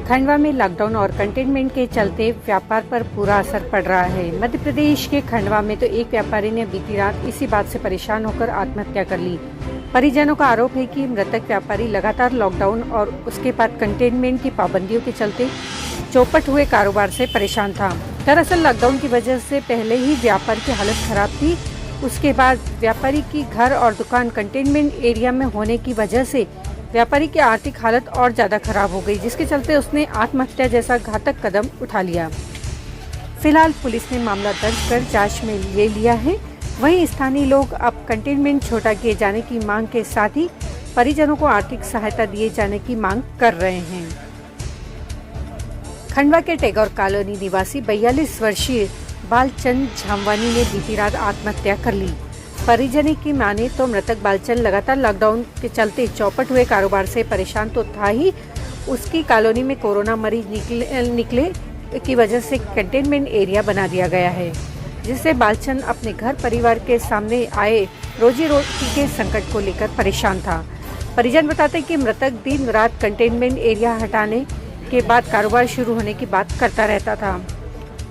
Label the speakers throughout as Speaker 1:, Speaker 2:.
Speaker 1: खंडवा में लॉकडाउन और कंटेनमेंट के चलते व्यापार पर पूरा असर पड़ रहा है। मध्य प्रदेश के खंडवा में तो एक व्यापारी ने बीती रात इसी बात से परेशान होकर आत्महत्या कर ली। परिजनों का आरोप है कि मृतक व्यापारी लगातार लॉकडाउन और उसके बाद कंटेनमेंट की पाबंदियों के चलते चौपट हुए कारोबार से परेशान था। दरअसल लॉकडाउन की वजह से पहले ही व्यापार की हालत खराब थी। उसके बाद व्यापारी की घर और दुकान कंटेनमेंट एरिया में होने की वजह से व्यापारी की आर्थिक हालत और ज्यादा खराब हो गई, जिसके चलते उसने आत्महत्या जैसा घातक कदम उठा लिया। फिलहाल पुलिस ने मामला दर्ज कर जांच में ले लिया है। वहीं स्थानीय लोग अब कंटेनमेंट छोटा किए जाने की मांग के साथ ही परिजनों को आर्थिक सहायता दिए जाने की मांग कर रहे हैं। खंडवा के टैगोर कॉलोनी निवासी 42 वर्षीय बालचंद झामवानी ने बीती रात आत्महत्या कर ली। परिजनों की माने तो मृतक बालचंद लगातार लॉकडाउन के चलते चौपट हुए कारोबार से परेशान तो था ही, उसकी कॉलोनी में कोरोना मरीज निकले की वजह से कंटेनमेंट एरिया बना दिया गया है, जिससे बालचंद अपने घर परिवार के सामने आए रोजी रोटी के संकट को लेकर परेशान था। परिजन बताते कि मृतक दिन रात कंटेनमेंट एरिया हटाने के बाद कारोबार शुरू होने की बात करता रहता था।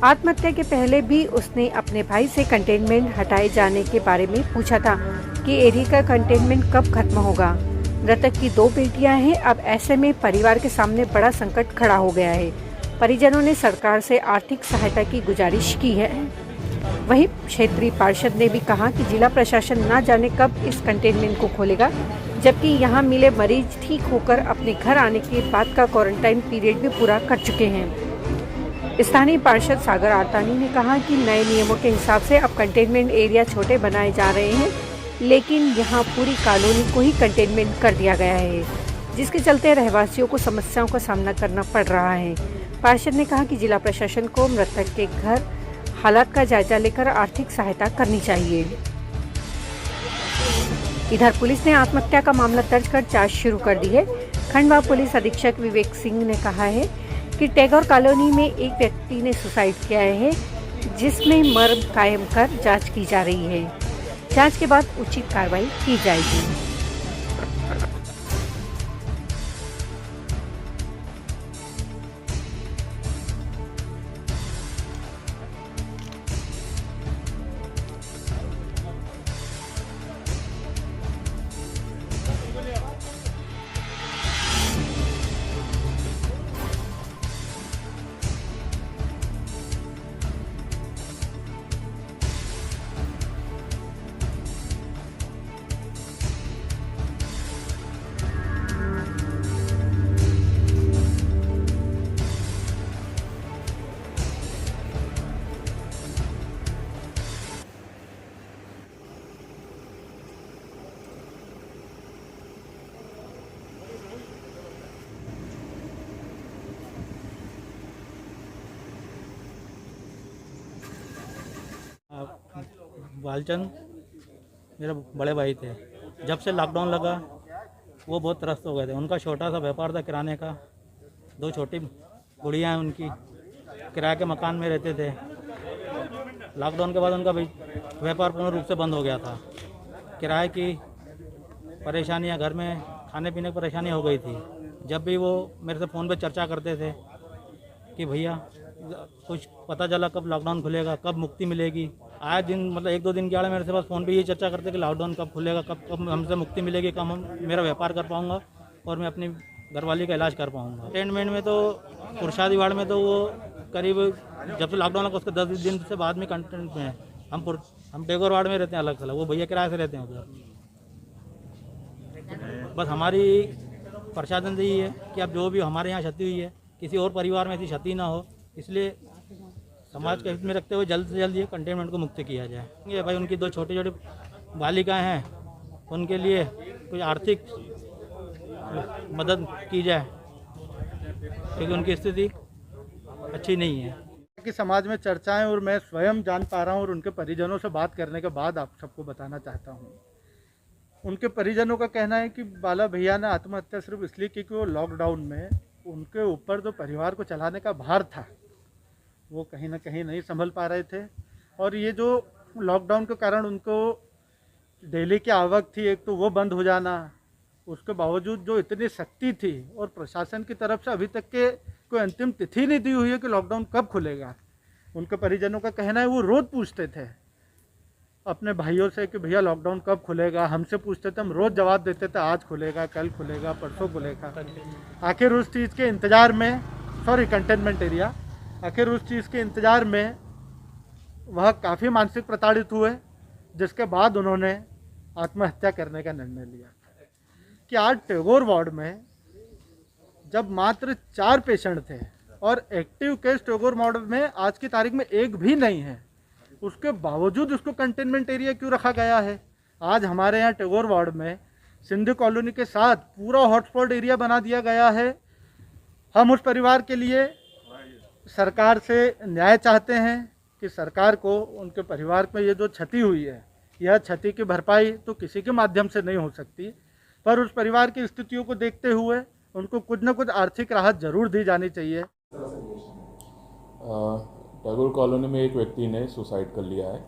Speaker 1: आत्महत्या के पहले भी उसने अपने भाई से कंटेनमेंट हटाए जाने के बारे में पूछा था कि एरिया का कंटेनमेंट कब खत्म होगा। मृतक की 2 बेटियां हैं। अब ऐसे में परिवार के सामने बड़ा संकट खड़ा हो गया है। परिजनों ने सरकार से आर्थिक सहायता की गुजारिश की है। वहीं क्षेत्रीय पार्षद ने भी कहा कि जिला प्रशासन न जाने कब इस कंटेनमेंट को खोलेगा, जबकि यहां मिले मरीज ठीक होकर अपने घर आने के बाद का क्वारंटाइन पीरियड भी पूरा कर चुके हैं। स्थानीय पार्षद सागर आतानी ने कहा कि नए नियमों के हिसाब से अब कंटेनमेंट एरिया छोटे बनाए जा रहे हैं, लेकिन यहां पूरी कॉलोनी को ही कंटेनमेंट कर दिया गया है, जिसके चलते रहवासियों को समस्याओं का सामना करना पड़ रहा है। पार्षद ने कहा कि जिला प्रशासन को मृतक के घर हालात का जायजा लेकर आर्थिक सहायता करनी चाहिए। इधर पुलिस ने आत्महत्या का मामला दर्ज कर जांच शुरू कर दी है। खंडवा पुलिस अधीक्षक विवेक सिंह ने कहा है कि टैगोर कॉलोनी में एक व्यक्ति ने सुसाइड किया है, जिसमें मर्ग कायम कर जांच की जा रही है। जांच के बाद उचित कार्रवाई की जाएगी।
Speaker 2: बालचंद मेरे बड़े भाई थे। जब से लॉकडाउन लगा वो बहुत त्रस्त हो गए थे। उनका छोटा सा व्यापार था किराने का। 2 छोटी गुड़ियाँ हैं उनकी, किराए के मकान में रहते थे। लॉकडाउन के बाद उनका व्यापार पूर्ण रूप से बंद हो गया था। किराए की परेशानियाँ, घर में खाने पीने की परेशानी हो गई थी। जब भी वो मेरे से फ़ोन पे चर्चा करते थे कि भैया कुछ पता चला कब लॉकडाउन खुलेगा, कब मुक्ति मिलेगी। आए दिन मतलब 1-2 दिन के आड़े मेरे से पास फ़ोन पे ये चर्चा करते कि लॉकडाउन कब खुलेगा, कब हमसे मुक्ति मिलेगी, कब मेरा व्यापार कर पाऊँगा और मैं अपनी घरवाली का इलाज कर पाऊँगा। कंटेनमेंट में तो पुरशादी वार्ड में तो वो करीब जब से लॉकडाउन लगा उसके 10 दिन से बाद में कंटेनमेंट में है। हम टैगोर वार्ड में रहते हैं अलग थलग, वो भैया किराए से रहते हैं उधर। बस हमारी प्रशासन से यही है कि अब जो भी हमारे यहाँ क्षति हुई है किसी और परिवार में ऐसी क्षति ना हो, इसलिए समाज के हित में रखते हुए जल्द से जल्द ये कंटेनमेंट को मुक्त किया जाए। ये भाई उनकी 2 छोटी छोटी बालिकाएं हैं, उनके लिए कुछ आर्थिक मदद की जाए क्योंकि उनकी स्थिति अच्छी नहीं है।
Speaker 3: कि समाज में चर्चाएं और मैं स्वयं जान पा रहा हूं और उनके परिजनों से बात करने के बाद आप सबको बताना चाहता हूं। उनके परिजनों का कहना है कि बाला भैया ने आत्महत्या सिर्फ इसलिए की कि वो लॉकडाउन में उनके ऊपर जो परिवार को चलाने का भार था वो कहीं ना कहीं नहीं संभल पा रहे थे, और ये जो लॉकडाउन के कारण उनको डेली की आवक थी एक तो वो बंद हो जाना, उसके बावजूद जो इतनी सख्ती थी और प्रशासन की तरफ से अभी तक के कोई अंतिम तिथि नहीं दी हुई है कि लॉकडाउन कब खुलेगा। उनके परिजनों का कहना है वो रोज़ पूछते थे अपने भाइयों से कि भैया लॉकडाउन कब खुलेगा, हमसे पूछते थे, हम रोज़ जवाब देते थे आज खुलेगा, कल खुलेगा, परसों खुलेगा। आखिर उस चीज़ के इंतज़ार में, कंटेनमेंट एरिया, आखिर उस चीज़ के इंतज़ार में वह काफ़ी मानसिक प्रताड़ित हुए, जिसके बाद उन्होंने आत्महत्या करने का निर्णय लिया। कि आज टैगोर वार्ड में जब मात्र 4 पेशेंट थे और एक्टिव केस टैगोर वार्ड में आज की तारीख में एक भी नहीं है, उसके बावजूद उसको कंटेनमेंट एरिया क्यों रखा गया है। आज हमारे यहाँ टैगोर वार्ड में सिंधु कॉलोनी के साथ पूरा हॉटस्पॉट एरिया बना दिया गया है। हम उस परिवार के लिए सरकार से न्याय चाहते हैं कि सरकार को उनके परिवार में ये जो क्षति हुई है, यह क्षति की भरपाई तो किसी के माध्यम से नहीं हो सकती, पर उस परिवार की स्थितियों को देखते हुए उनको कुछ न कुछ आर्थिक राहत जरूर दी जानी चाहिए।
Speaker 4: टैगोर कॉलोनी में एक व्यक्ति ने सुसाइड कर लिया है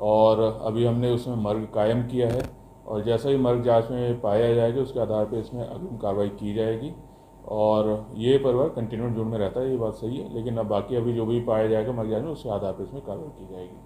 Speaker 4: और अभी हमने उसमें मर्ग कायम किया है और जैसा ही मर्ग जांच में पाया जाएगा उसके आधार पर इसमें अग्रिम कार्रवाई की जाएगी और ये परिवार कंटिन्यूड जोन में रहता है, ये बात सही है, लेकिन अब बाकी अभी जो भी पाया जाएगा मर्ग जांच में उसके आधार पर इसमें कार्रवाई की जाएगी।